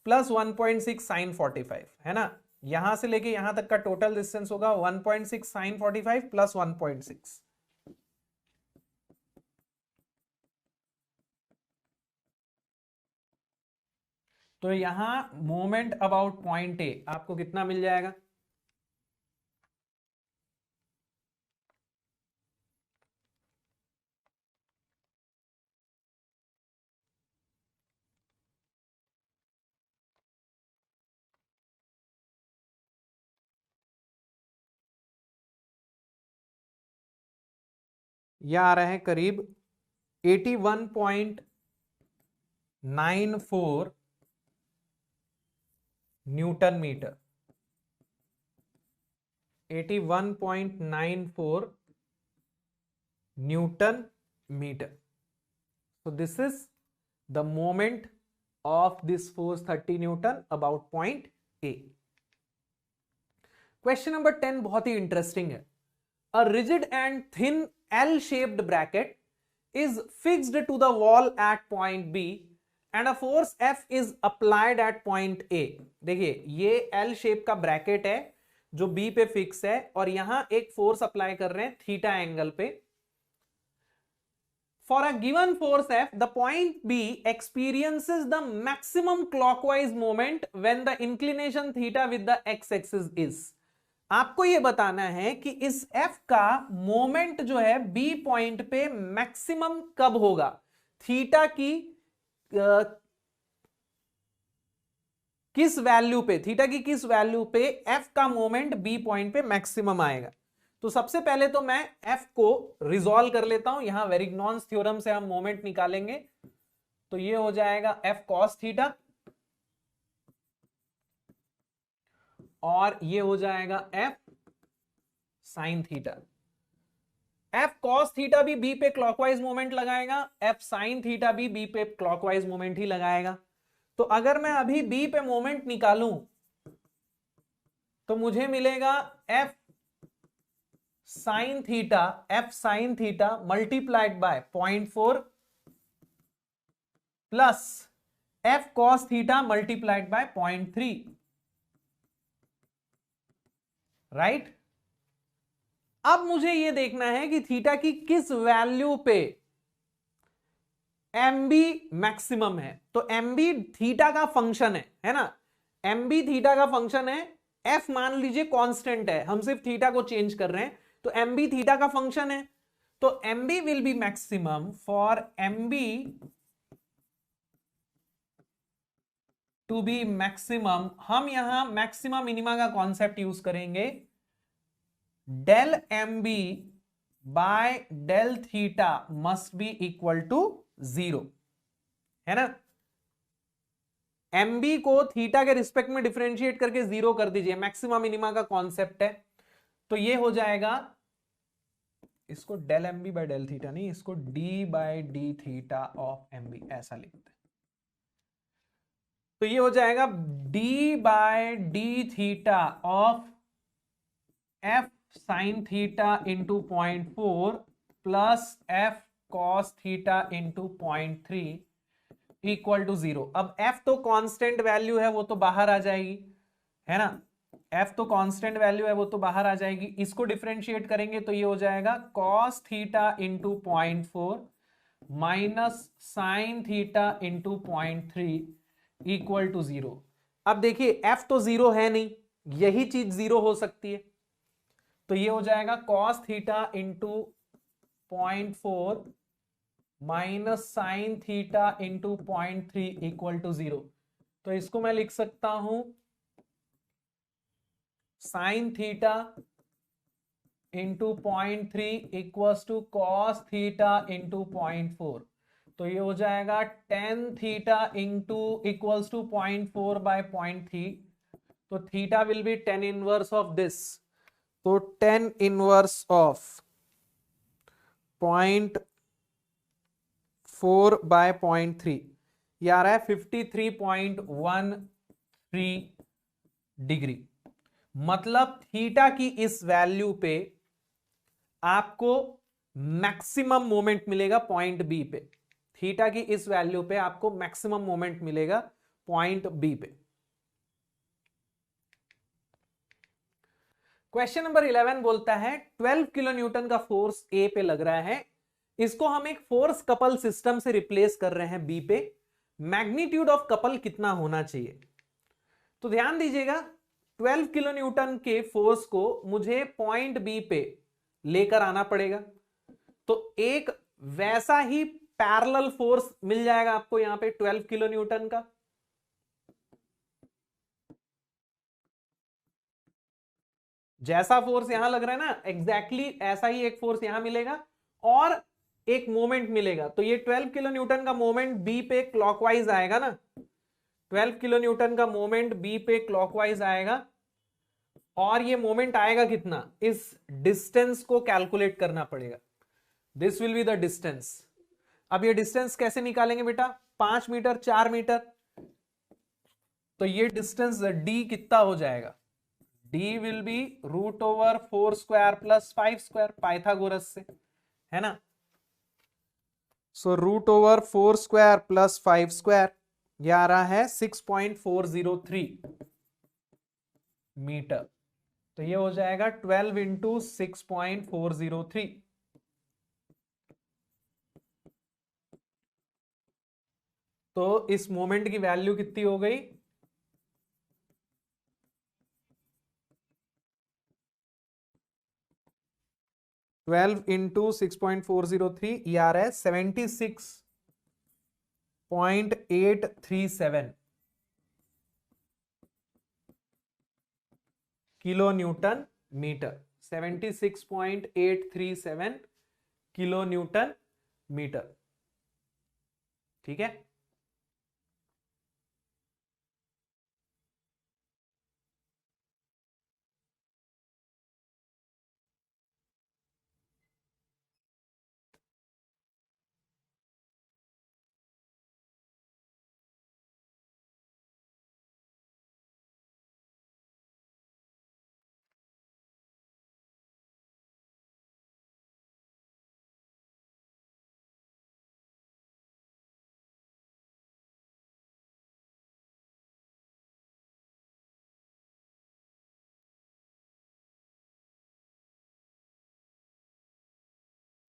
प्लस 1.6 साइन 45 है ना, यहां से लेके यहां तक का टोटल डिस्टेंस होगा 1.6 साइन 45 प्लस 1.6। तो यहां मोमेंट अबाउट पॉइंट ए आपको कितना मिल जाएगा, यह आ रहा है करीब 81.94 newton metre, 81.94 newton metre. So this is the moment of this force 30 Newton about point A. Question number 10 बहुत ही इंटरेस्टिंग है। A rigid and thin L-shaped bracket is fixed to the wall at point B and a force F is applied at point A. देखिए ये L shape का bracket है जो B पे fix है और यहां एक फोर्स अप्लाई कर रहे हैं थीटा एंगल पे। For a given force F, the point B experiences the maximum clockwise moment when the inclination theta with the x-axis is. आपको यह बताना है कि इस F का मोमेंट जो है B पॉइंट पे मैक्सिमम कब होगा, थीटा की किस वैल्यू पे, थीटा की किस वैल्यू पे F का मोमेंट B पॉइंट पे मैक्सिमम आएगा। तो सबसे पहले तो मैं F को रिजॉल्व कर लेता हूं, यहां वेरिग्नॉन्स थ्योरम से हम मोमेंट निकालेंगे, तो ये हो जाएगा F cos थीटा और ये हो जाएगा F sin theta. F cos theta भी B पे क्लॉकवाइज मोमेंट लगाएगा, F sin थीटा भी B पे क्लॉकवाइज मोमेंट ही लगाएगा। तो अगर मैं अभी B पे मोमेंट निकालूं तो मुझे मिलेगा F sine theta multiplied by 0.4 plus F cos theta multiplied by 0.3, right. अब मुझे यह देखना है कि थीटा की किस वैल्यू पे MB मैक्सिमम है। तो MB थीटा का फंक्शन है ना, MB थीटा का फंक्शन है, F मान लीजिए कांस्टेंट है, हम सिर्फ थीटा को चेंज कर रहे हैं, तो MB थीटा का फंक्शन है, तो MB will be maximum for MB to be maximum. हम यहां मैक्सिमम मिनिमा का कॉन्सेप्ट यूज करेंगे, del MB by del theta must be equal to 0, है ना। MB को थीटा के रिस्पेक्ट में डिफरेंशिएट करके 0 कर दीजिए, मैक्सिमम मिनिमा का कॉन्सेप्ट है। तो ये हो जाएगा इसको del M B by del theta नहीं, इसको D by D theta of M B ऐसा लिखते हैं। तो ये हो जाएगा D by D theta of F sine theta into 0.4 plus F cos theta into 0.3 equal to 0। अब एफ तो कांस्टेंट वैल्यू है, वो तो बाहर आ जाएगी, है ना। एफ तो कांस्टेंट वैल्यू है, वो तो बाहर आ जाएगी। इसको डिफरेंशिएट करेंगे तो ये हो जाएगा cos theta into 0.4 minus sine theta into 0.3 equal to 0। अब देखिए एफ तो 0 है नहीं, यही चीज 0 हो सकती है, तो ये हो जाएगा cos theta into 0.4 minus sine theta into 0.3 equal to 0। तो इसको मैं लिख सकता हूं sine theta into 0.3 equals to cos theta into 0.4। तो ये हो जाएगा tan theta into equals to 0.4 by 0.3। तो theta will be tan inverse of this, तो tan इनवर्स ऑफ 0.4 बाय 0.3 ये आ रहा है 53.13 डिग्री। मतलब थीटा की इस वैल्यू पे आपको मैक्सिमम मोमेंट मिलेगा पॉइंट बी पे। थीटा की इस वैल्यू पे आपको मैक्सिमम मोमेंट मिलेगा पॉइंट बी पे। क्वेश्चन नंबर 11 बोलता है 12 किलो न्यूटन का फोर्स ए पे लग रहा है, इसको हम एक फोर्स कपल सिस्टम से रिप्लेस कर रहे हैं बी पे, मैग्नीट्यूड ऑफ कपल कितना होना चाहिए। तो ध्यान दीजिएगा 12 किलो न्यूटन के फोर्स को मुझे पॉइंट बी पे लेकर आना पड़ेगा, तो एक वैसा ही पैरेलल फोर्स मिल जाएगा आपको यहां पे 12 किलो न्यूटन का। जैसा फोर्स यहां लग रहा है ना एग्जैक्टली ऐसा ही एक फोर्स यहां मिलेगा और एक मोमेंट मिलेगा। तो ये 12 किलो न्यूटन का मोमेंट बी पे क्लॉकवाइज आएगा ना, 12 किलो न्यूटन का मोमेंट बी पे क्लॉकवाइज आएगा और ये मोमेंट आएगा कितना, इस डिस्टेंस को कैलकुलेट करना पड़ेगा। This will be the distance. अब ये डिस्टेंस कैसे निकालेंगे बेटा, 5 मीटर 4 मीटर, तो ये डिस्टेंस d कितना हो जाएगा, d will be √4 square plus 5 square Pythagoras से, है ना। सो √4 स्क्वायर प्लस 5 स्क्वायर ये आ रहा है 6.403 मीटर। तो ये हो जाएगा 12 इंटू 6.403। तो इस मोमेंट की वैल्यू कितनी हो गई, ट्वेल्व इंटू 6.403 ये आ रहा है 76.837 kilo newton metre, 76.837 kilo newton metre. ठीक है,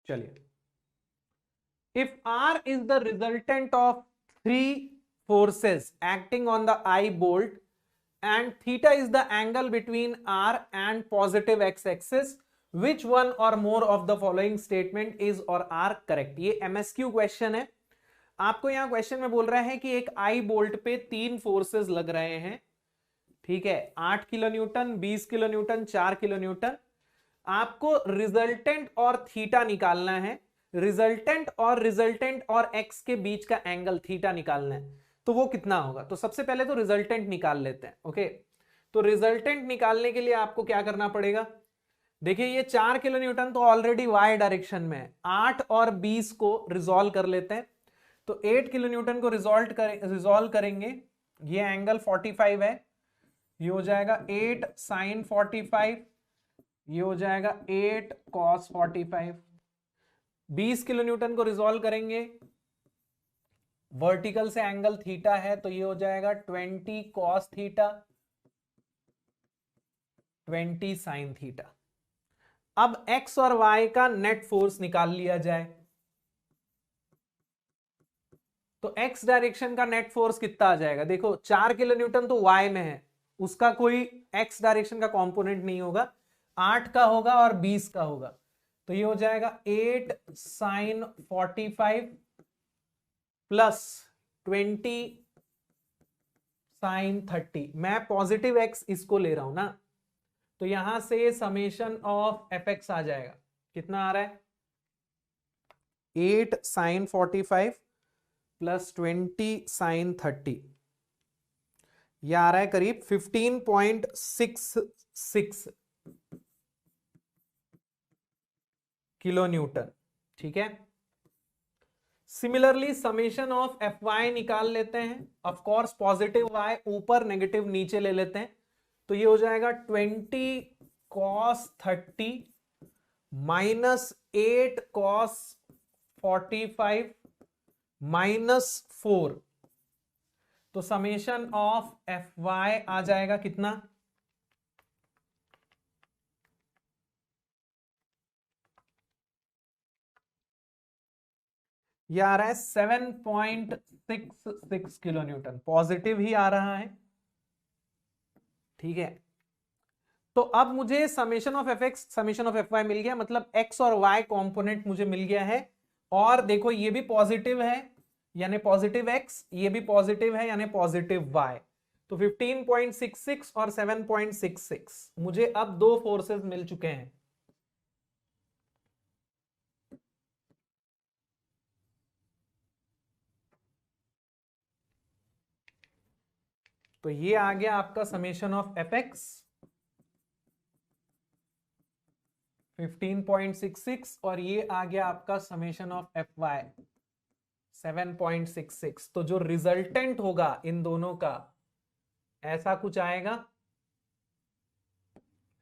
चलिए। If R is the resultant of three forces acting on the eye bolt and theta is the angle between R and positive x-axis, which one or more of the following statement is or are correct? ये MSQ question है। आपको यहाँ question में बोल रहा है कि एक आई बोल्ट पे 3 फोर्सेस लग रहे हैं, ठीक है, 8 kilo Newton, 20 kilo Newton, 4 kilo Newton. आपको रिजल्टेंट और थीटा निकालना है, रिजल्टेंट और एक्स के बीच का एंगल थीटा निकालना है, तो वो कितना होगा। तो सबसे पहले तो रिजल्टेंट निकाल लेते हैं। ओके, तो रिजल्टेंट निकालने के लिए आपको क्या करना पड़ेगा, देखिए ये 4 किलो न्यूटन तो ऑलरेडी वाई डायरेक्शन में है, 8 और 20 को रिजॉल्व कर लेते हैं। तो 8 किलो न्यूटन को रिजॉल्व करेंगे, ये एंगल 45 है, ये हो जाएगा 8 साइन 45, ये हो जाएगा 8 कॉस 45। 20 किलो न्यूटन को रिजॉल्व करेंगे, वर्टिकल से एंगल थीटा है, तो ये हो जाएगा 20 कॉस थीटा 20 साइन थीटा। अब x और y का नेट फोर्स निकाल लिया जाए। तो x डायरेक्शन का नेट फोर्स कितना आ जाएगा? देखो 4 किलो न्यूटन तो y में है, उसका कोई x डायरेक्शन का कंपोनेंट नहीं होगा, 8 का होगा और 20 का होगा। तो ये हो जाएगा 8 साइन 45 प्लस 20 साइन 30। मैं पॉजिटिव x इसको ले रहा हूं ना, तो यहां से समेशन ऑफ fx आ जाएगा, कितना आ रहा है? 8 साइन 45 प्लस 20 साइन 30, यह आ रहा है करीब 15.66 किलो न्यूटन। ठीक है, सिमिलरली समेशन ऑफ Fy निकाल लेते हैं। ऑफ कोर्स पॉजिटिव y ऊपर नेगेटिव नीचे ले लेते हैं, तो ये हो जाएगा 20 cos 30 माइनस 8 cos 45 माइनस 4, तो समेशन ऑफ Fy आ जाएगा कितना? यह आ रहा है 7.66 किलो न्यूटन, पॉजिटिव ही आ रहा है। ठीक है, तो अब मुझे summation of F X summation of F Y मिल गया, मतलब एक्स और वाई कंपोनेंट मुझे मिल गया है। और देखो ये भी पॉजिटिव है यानी पॉजिटिव एक्स, ये भी पॉजिटिव है यानी पॉजिटिव वाई। तो 15.66 और 7.66 मुझे अब दो फोर्सेस मिल चुके हैं। तो ये आ गया आपका समेशन ऑफ एफ एक्स 15.66 और ये आ गया आपका समेशन ऑफ एफ वाई 7.66। तो जो रिजल्टेंट होगा इन दोनों का ऐसा कुछ आएगा,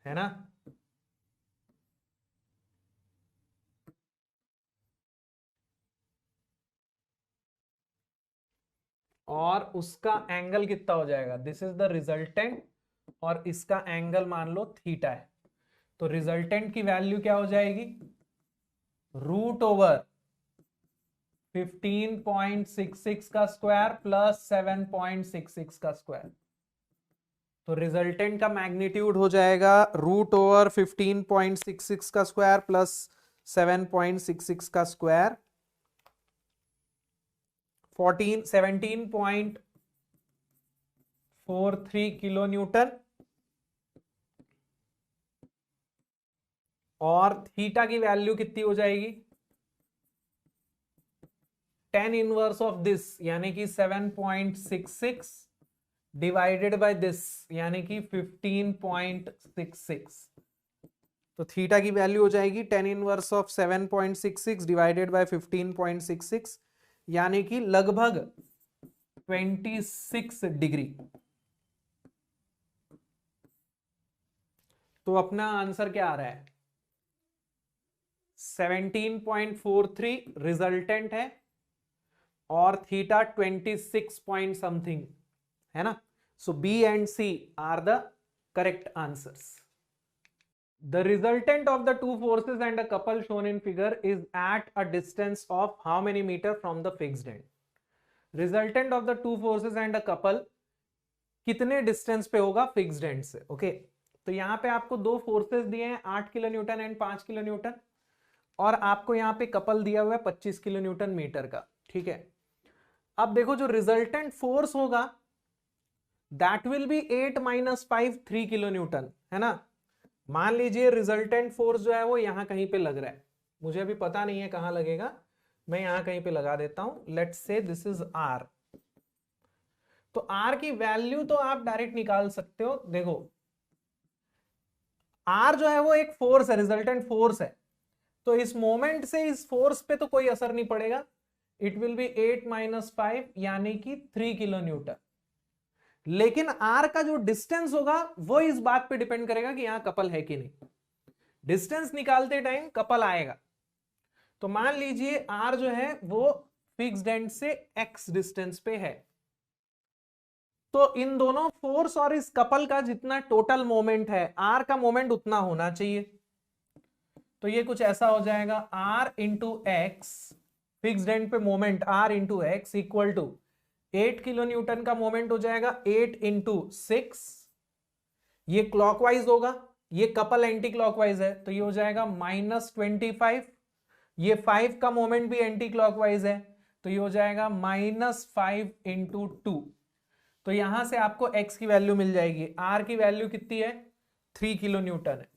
है ना? और उसका एंगल कितना हो जाएगा? दिस इज द रिजल्टेंट और इसका एंगल मान लो थीटा है। तो रिजल्टेंट की वैल्यू क्या हो जाएगी? रूट ओवर 15.66 का स्क्वायर प्लस 7.66 का स्क्वायर। तो रिजल्टेंट का मैग्नीट्यूड हो जाएगा रूट ओवर 15.66 का स्क्वायर प्लस 7.66 का स्क्वायर, 17.43 किलो न्यूटन। और थीटा की वैल्यू कितनी हो जाएगी? 10 इनवर्स ऑफ दिस यानी कि 7.66 डिवाइडेड बाय दिस यानी कि 15.66। तो थीटा की वैल्यू हो जाएगी 10 इनवर्स ऑफ 7.66 डिवाइडेड बाय 15.66 यानी कि लगभग 26 डिग्री। तो अपना आंसर क्या आ रहा है? 17.43 रिजल्टेंट है और थीटा 26 पॉइंट समथिंग है ना। So B and C are the correct answers. The resultant of the two forces and a couple shown in figure is at a distance of how many meter from the fixed end? Resultant of the two forces and a couple कितने distance पे होगा fixed and से? Okay, तो यहां पे आपको दो forces दिए हैं 8 kilo Newton and 5 kilo Newton, और आपको यहां पे कपल दिया हुआ है 25 किलो न्यूटन मीटर का। ठीक है, अब देखो जो रिजल्टेंट फोर्स होगा that will be 8 minus 5 3 kilo Newton, है ना। मान लीजिए रिजल्टेंट फोर्स जो है वो यहां कहीं पे लग रहा है, मुझे अभी पता नहीं है कहां लगेगा, मैं यहां कहीं पे लगा देता हूं। Let's say this is R. तो आर की वैल्यू तो आप डायरेक्ट निकाल सकते हो। देखो आर जो है वो एक फोर्स है, रिजल्टेंट फोर्स है, तो इस मोमेंट से इस फोर्स पे तो कोई असर नहीं पड़ेगा। इट विल बी 8 - 5 यानी कि 3 किलो न्यूटन। लेकिन आर का जो डिस्टेंस होगा वो इस बात पे डिपेंड करेगा कि यहां कपल है कि नहीं। डिस्टेंस निकालते टाइम कपल आएगा, तो मान लीजिए आर जो है वो फिक्स्ड एंड से एक्स डिस्टेंस पे है, तो इन दोनों फोर्स और इस कपल का जितना टोटल मोमेंट है, आर का मोमेंट उतना होना चाहिए। तो ये कुछ ऐसा हो जाएगा, R into X, fixed end पे moment R into X equal to 8 kilo newton का मोमेंट हो जाएगा 8 इंटू 6, ये क्लॉकवाइज होगा, ये कपल एंटी क्लॉकवाइज है, तो ये हो जाएगा -25। ये 5 का मोमेंट भी एंटी क्लॉकवाइज है, तो ये हो जाएगा -5 इंटू 2। तो यहां से आपको x की वैल्यू मिल जाएगी, r की वैल्यू कितनी है 3 किलो न्यूटन है,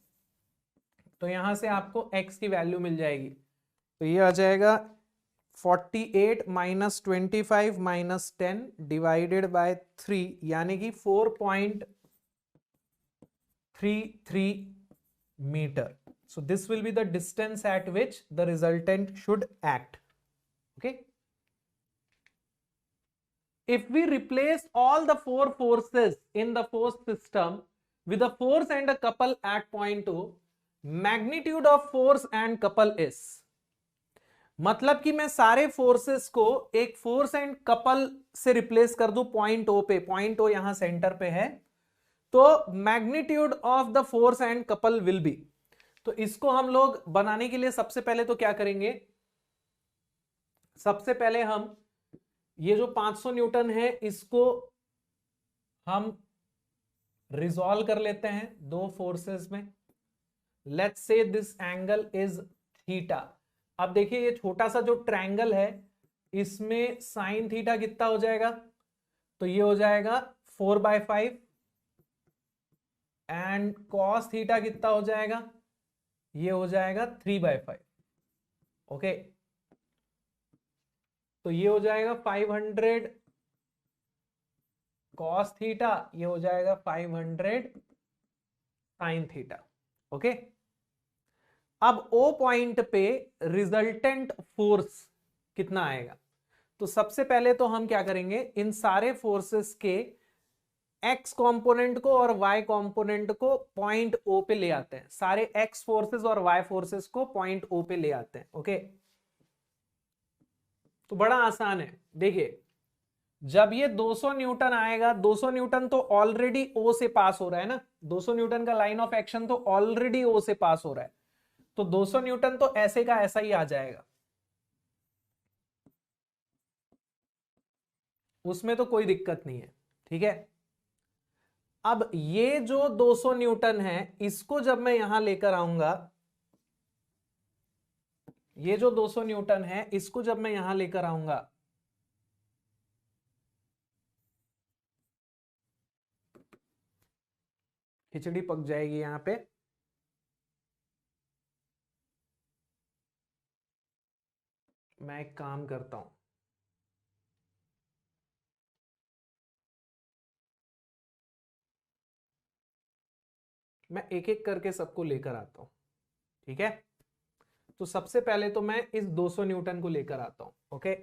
तो यहां से आपको x की वैल्यू मिल जाएगी। तो ये आ जाएगा 48 - 25 - 10 डिवाइडेड बाय 3 यानी कि 4.33 metre. So this will be the distance at which the resultant should act. Okay. If we replace all the four forces in the force system with a force and a couple at point O, magnitude of force and couple is, मतलब कि मैं सारे forces को एक force and couple से replace कर दूं point ओ पे, पॉइंट ओ यहां सेंटर पे है, तो magnitude of the force and couple will be. तो इसको हम लोग बनाने के लिए सबसे पहले तो क्या करेंगे, सबसे पहले हम ये जो 500 न्यूटन है इसको हम रिजॉल्व कर लेते हैं दो फोर्सेस में। Let's say this angle is theta. अब देखिए ये छोटा सा जो ट्रायंगल है इसमें साइन थीटा कितना हो जाएगा, तो ये हो जाएगा 4/5 एंड कॉस थीटा कितना हो जाएगा, ये हो जाएगा 3/5। ओके, तो ये हो जाएगा 500 कॉस थीटा, ये हो जाएगा 500 साइन थीटा। ओके, अब ओ पॉइंट पे रिजल्टेंट फोर्स कितना आएगा, तो सबसे पहले तो हम क्या करेंगे, इन सारे फोर्सेस के एक्स कंपोनेंट को और वाई कंपोनेंट को पॉइंट ओ पे ले आते हैं, सारे एक्स फोर्सेस और वाई फोर्सेस को पॉइंट ओ पे ले आते हैं। ओके, तो बड़ा आसान है। देखिए जब ये 200 न्यूटन आएगा, 200 न्यूटन तो ऑलरेडी ओ से पास हो रहा है ना, 200 न्यूटन का लाइन ऑफ एक्शन तो ऑलरेडी ओ से पास हो रहा है, तो 200 न्यूटन तो ऐसे का ऐसा ही आ जाएगा, उसमें तो कोई दिक्कत नहीं है। ठीक है, अब ये जो 200 न्यूटन है इसको जब मैं यहां लेकर आऊंगा, ये जो 200 न्यूटन है इसको जब मैं यहां लेकर आऊंगा, खिचड़ी पक जाएगी यहां पे। मैं एक काम करता हूं, मैं एक एक करके सबको लेकर आता हूं। ठीक है, तो सबसे पहले तो मैं इस 200 न्यूटन को लेकर आता हूं। ओके,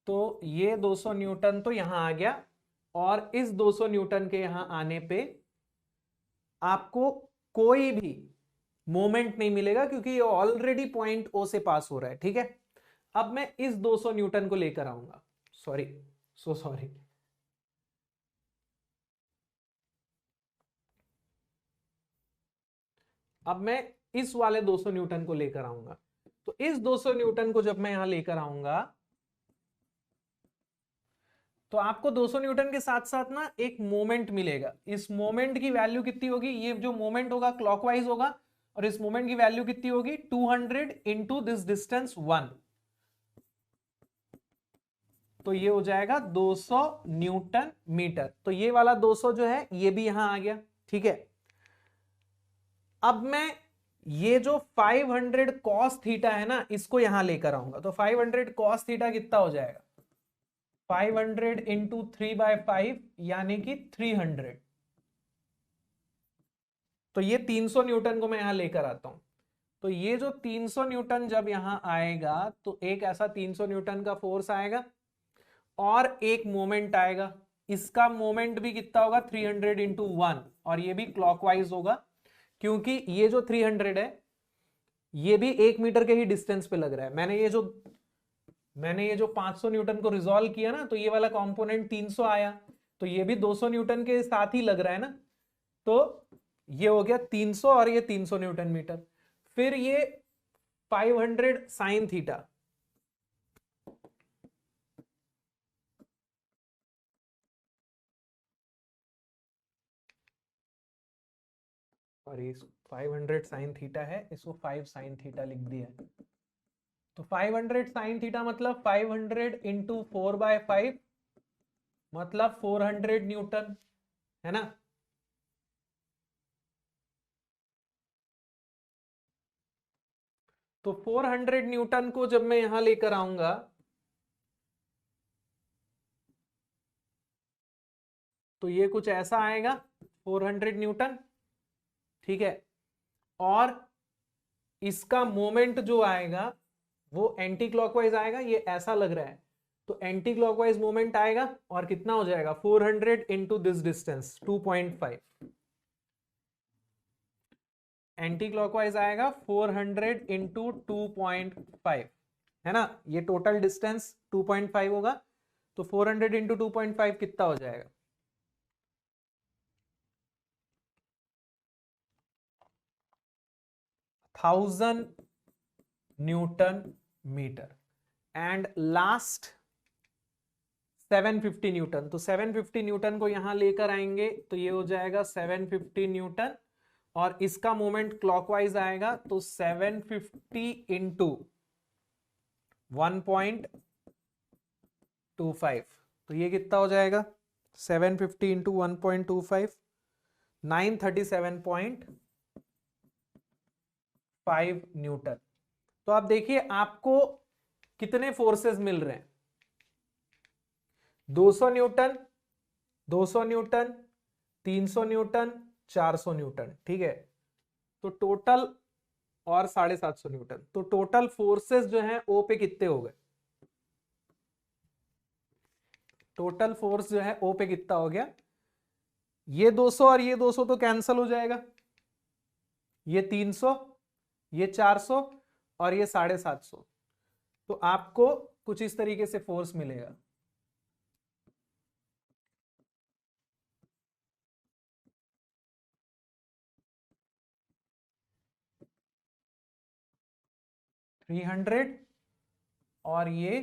तो ये 200 न्यूटन तो यहां आ गया, और इस 200 न्यूटन के यहां आने पे आपको कोई भी मोमेंट नहीं मिलेगा क्योंकि ये ऑलरेडी पॉइंट ओ से पास हो रहा है। ठीक है, अब मैं इस 200 न्यूटन को लेकर आऊंगा, सॉरी सॉरी, अब मैं इस वाले 200 न्यूटन को लेकर आऊंगा। तो इस 200 न्यूटन को जब मैं यहां लेकर आऊंगा, तो आपको 200 न्यूटन के साथ साथ ना एक मोमेंट मिलेगा। इस मोमेंट की वैल्यू कितनी होगी, ये जो मोमेंट होगा क्लॉकवाइज होगा, और इस मोमेंट की वैल्यू कितनी होगी 200 इंटू दिस डिस्टेंस 1, तो ये हो जाएगा 200 न्यूटन मीटर। तो ये वाला 200 जो है ये भी यहां आ गया। ठीक है, अब मैं ये जो 500 कॉस थीटा है ना इसको यहां लेकर आऊंगा, तो 500 कॉस थीटा कितना हो जाएगा 500 इंटू 3/5 यानी कि 300। तो ये 300 न्यूटन को मैं यहां लेकर आता हूं। तो ये जो 300 न्यूटन जब यहां आएगा तो एक ऐसा 300 न्यूटन का फोर्स आएगा और एक मोमेंट आएगा। इसका मोमेंट भी कितना होगा 300 इंटू 1, और ये भी क्लॉकवाइज होगा क्योंकि ये जो 300 है ये भी 1 मीटर के ही डिस्टेंस पे लग रहा है। मैंने ये जो 500 न्यूटन को रिजॉल्व किया ना, तो ये वाला कंपोनेंट 300 आया, तो ये भी 200 न्यूटन के साथ ही लग रहा है ना, तो ये हो गया 300 और ये 300 न्यूटन मीटर। फिर ये 500 साइन थीटा, और ये 500 साइन थीटा है, इसको 5 साइन थीटा लिख दिया है। तो 500 साइन थीटा मतलब 500 इंटू 4/5 मतलब 400 न्यूटन, है ना। तो 400 न्यूटन को जब मैं यहां लेकर आऊंगा तो ये कुछ ऐसा आएगा 400 न्यूटन, ठीक है। और इसका मोमेंट जो आएगा वो एंटी क्लॉकवाइज आएगा, ये ऐसा लग रहा है, तो एंटी क्लॉकवाइज मोमेंट आएगा और कितना हो जाएगा 400 into this distance 2.5, anti clockwise आएगा 400 इंटू 2.5, है ना। ये टोटल डिस्टेंस 2.5 होगा, तो 400 इंटू 2.5 कितना हो जाएगा 1000 newton metre. And last 750 newton, तो 750 न्यूटन को यहां लेकर आएंगे तो ये हो जाएगा 750 न्यूटन, और इसका मोमेंट क्लॉकवाइज आएगा, तो 750 इंटू 1.25, तो ये कितना हो जाएगा 750 इंटू 1.25 937.5 न्यूटन। तो आप देखिए आपको कितने फोर्सेस मिल रहे हैं, 200 न्यूटन, 200 न्यूटन, 300 न्यूटन, 400 न्यूटन, ठीक है। तो टोटल और 750 न्यूटन, तो टोटल फोर्सेस जो हैं ओ पे कितने हो गए, टोटल फोर्स जो है ओ पे कितना हो गया, ये 200 और ये 200 तो कैंसिल हो जाएगा, ये 300, ये 400 और ये 750, तो आपको कुछ इस तरीके से फोर्स मिलेगा। थ्री 300 और ये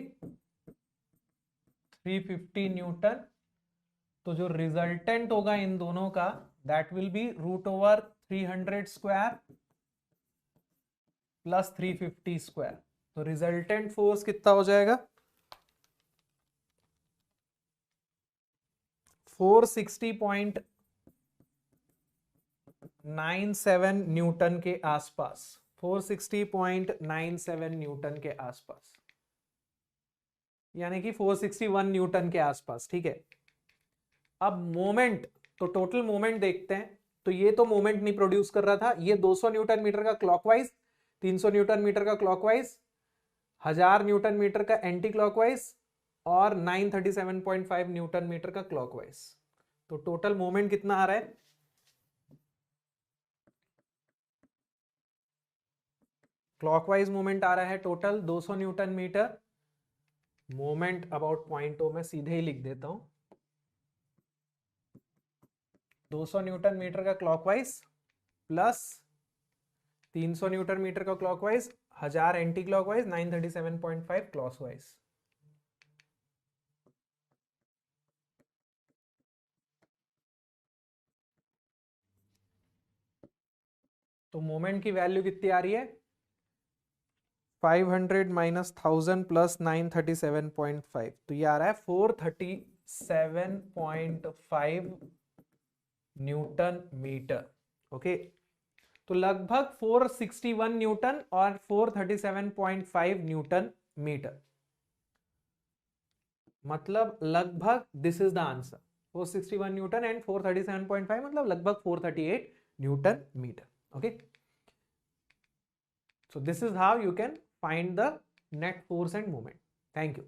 350 न्यूटन, तो जो रिजल्टेंट होगा इन दोनों का that will be √300 square plus 350 square. तो रिजल्टेंट फोर्स कितना हो जाएगा 460.97 न्यूटन के आसपास, 460.97 न्यूटन के आसपास, यानी कि 461 न्यूटन के आसपास, ठीक है। अब मोमेंट, तो टोटल मोमेंट देखते हैं, तो ये तो मोमेंट नहीं प्रोड्यूस कर रहा था, ये 200 न्यूटन मीटर का क्लॉकवाइज, 300 न्यूटन मीटर का क्लॉकवाइज, 1000 न्यूटन मीटर का एंटी क्लॉकवाइज और 937.5 न्यूटन मीटर का क्लॉकवाइज। तो टोटल मोमेंट कितना आ रहा है, क्लॉकवाइज मोमेंट आ रहा है total 200 newton metre. Moment about point O में सीधे ही लिख देता हूं, 200 न्यूटन मीटर का क्लॉकवाइज प्लस 300 न्यूटन मीटर का क्लॉकवाइज, 1000 एंटी क्लॉकवाइज, 937.5 क्लॉकवाइज। तो मोमेंट की वैल्यू कितनी आ रही है 500 माइनस 1000 प्लस 937.5, तो ये आ रहा है 437.5 न्यूटन मीटर। ओके, तो लगभग 461 न्यूटन और 437.5 न्यूटन मीटर, मतलब लगभग this is the answer, 461 Newton and 437.5 मतलब लगभग 438 Newton meter. Okay. So this is how you can find the net force and moment. Thank you.